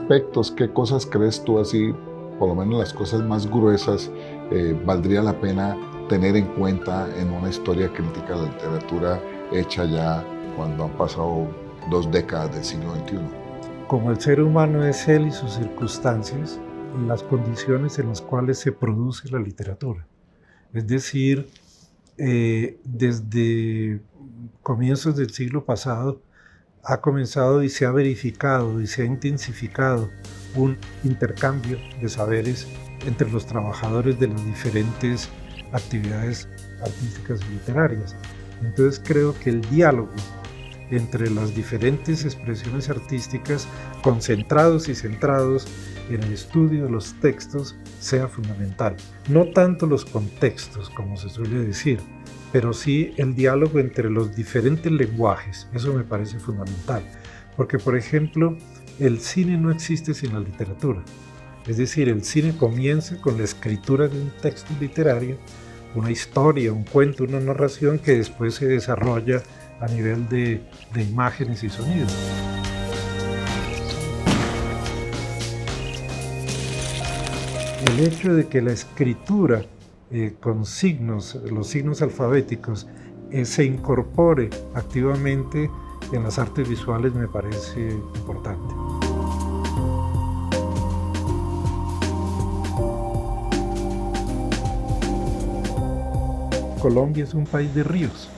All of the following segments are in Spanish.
aspectos, qué cosas crees tú así, por lo menos las cosas más gruesas, valdría la pena tener en cuenta en una historia crítica de la literatura hecha ya cuando han pasado 2 décadas del siglo XXI? Como el ser humano es él y sus circunstancias, las condiciones en las cuales se produce la literatura. Es decir, desde comienzos del siglo pasado ha comenzado y se ha verificado y se ha intensificado un intercambio de saberes entre los trabajadores de las diferentes actividades artísticas y literarias. Entonces creo que el diálogo entre las diferentes expresiones artísticas, concentrados y centrados en el estudio de los textos, sea fundamental. No tanto los contextos, como se suele decir, pero sí el diálogo entre los diferentes lenguajes. Eso me parece fundamental, porque por ejemplo, el cine no existe sin la literatura. Es decir, el cine comienza con la escritura de un texto literario, una historia, un cuento, una narración que después se desarrolla a nivel de imágenes y sonidos. El hecho de que la escritura con signos, los signos alfabéticos, se incorpore activamente en las artes visuales me parece importante. Colombia es un país de ríos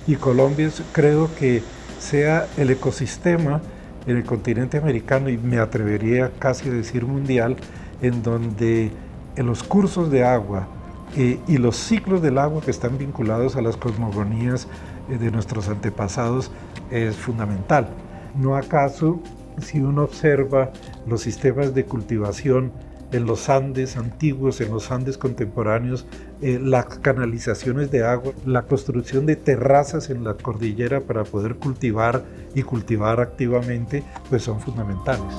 y Colombia creo que sea el ecosistema en el continente americano y me atrevería casi a decir mundial, en donde en los cursos de agua y los ciclos del agua que están vinculados a las cosmogonías de nuestros antepasados es fundamental. ¿No acaso si uno observa los sistemas de cultivación en los Andes antiguos, en los Andes contemporáneos, las canalizaciones de agua, la construcción de terrazas en la cordillera para poder cultivar y cultivar activamente, pues son fundamentales?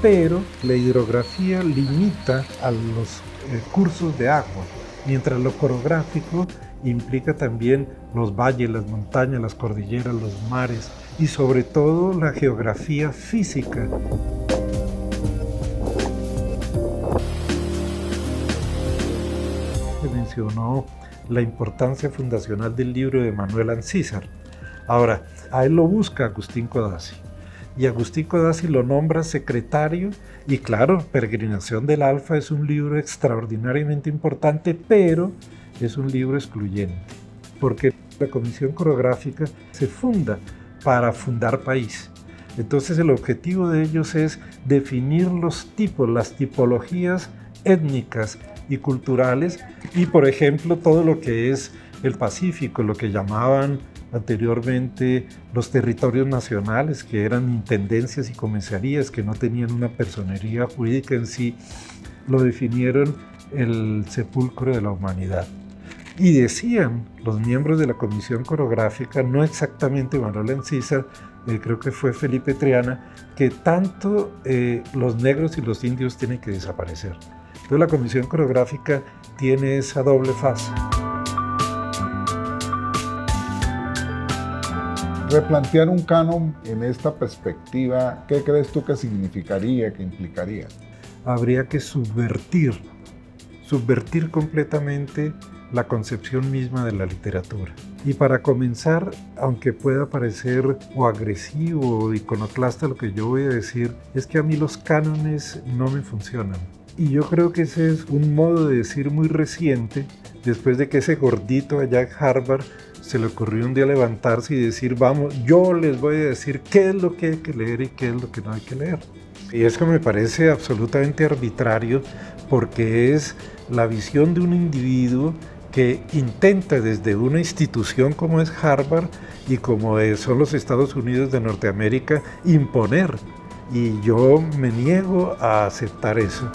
Pero la hidrografía limita a los cursos de agua, mientras lo coreográfico implica también los valles, las montañas, las cordilleras, los mares y sobre todo la geografía física. Se mencionó la importancia fundacional del libro de Manuel Ancísar. Ahora, a él lo busca Agustín Codazzi. Y Agustín Codazzi lo nombra secretario y claro, Peregrinación del Alfa es un libro extraordinariamente importante, pero es un libro excluyente, porque la Comisión Coreográfica se funda para fundar país. Entonces el objetivo de ellos es definir los tipos, las tipologías étnicas y culturales y por ejemplo todo lo que es el Pacífico, lo que llamaban anteriormente los territorios nacionales, que eran intendencias y comisarías que no tenían una personería jurídica en sí, lo definieron el sepulcro de la humanidad. Y decían los miembros de la Comisión Coreográfica, no exactamente Manuel Ancísar, creo que fue Felipe Triana, que tanto los negros y los indios tienen que desaparecer. Entonces la Comisión Coreográfica tiene esa doble fase. Replantear un canon en esta perspectiva, ¿qué crees tú que significaría, que implicaría? Habría que subvertir completamente la concepción misma de la literatura. Y para comenzar, aunque pueda parecer o agresivo o iconoclasta lo que yo voy a decir, es que a mí los cánones no me funcionan. Y yo creo que ese es un modo de decir muy reciente, después de que ese gordito allá en Harvard se le ocurrió un día levantarse y decir, vamos, yo les voy a decir qué es lo que hay que leer y qué es lo que no hay que leer. Y eso me parece absolutamente arbitrario porque es la visión de un individuo que intenta desde una institución como es Harvard y como son los Estados Unidos de Norteamérica imponer. Y yo me niego a aceptar eso.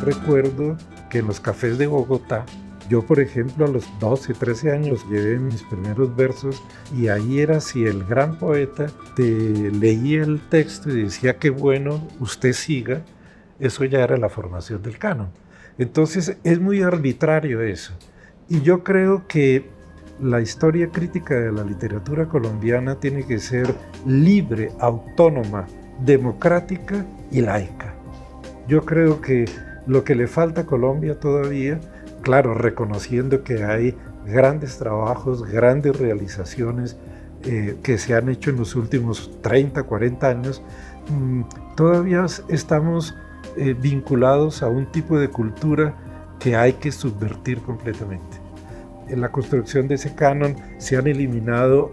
Recuerdo que en los cafés de Bogotá, yo, por ejemplo, a los 12, 13 años llevé mis primeros versos y ahí era si el gran poeta te leía el texto y decía qué bueno, usted siga, eso ya era la formación del canon. Entonces es muy arbitrario eso. Y yo creo que la historia crítica de la literatura colombiana tiene que ser libre, autónoma, democrática y laica. Yo creo que lo que le falta a Colombia todavía, claro, reconociendo que hay grandes trabajos, grandes realizaciones que se han hecho en los últimos 30, 40 años, todavía estamos vinculados a un tipo de cultura que hay que subvertir completamente. En la construcción de ese canon se han eliminado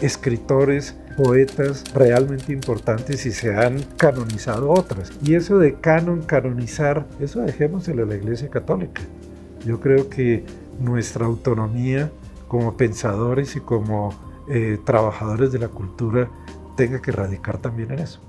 escritores, poetas realmente importantes y se han canonizado otras. Y eso de canonizar, eso dejémoselo a la Iglesia Católica. Yo creo que nuestra autonomía como pensadores y como trabajadores de la cultura tenga que radicar también en eso.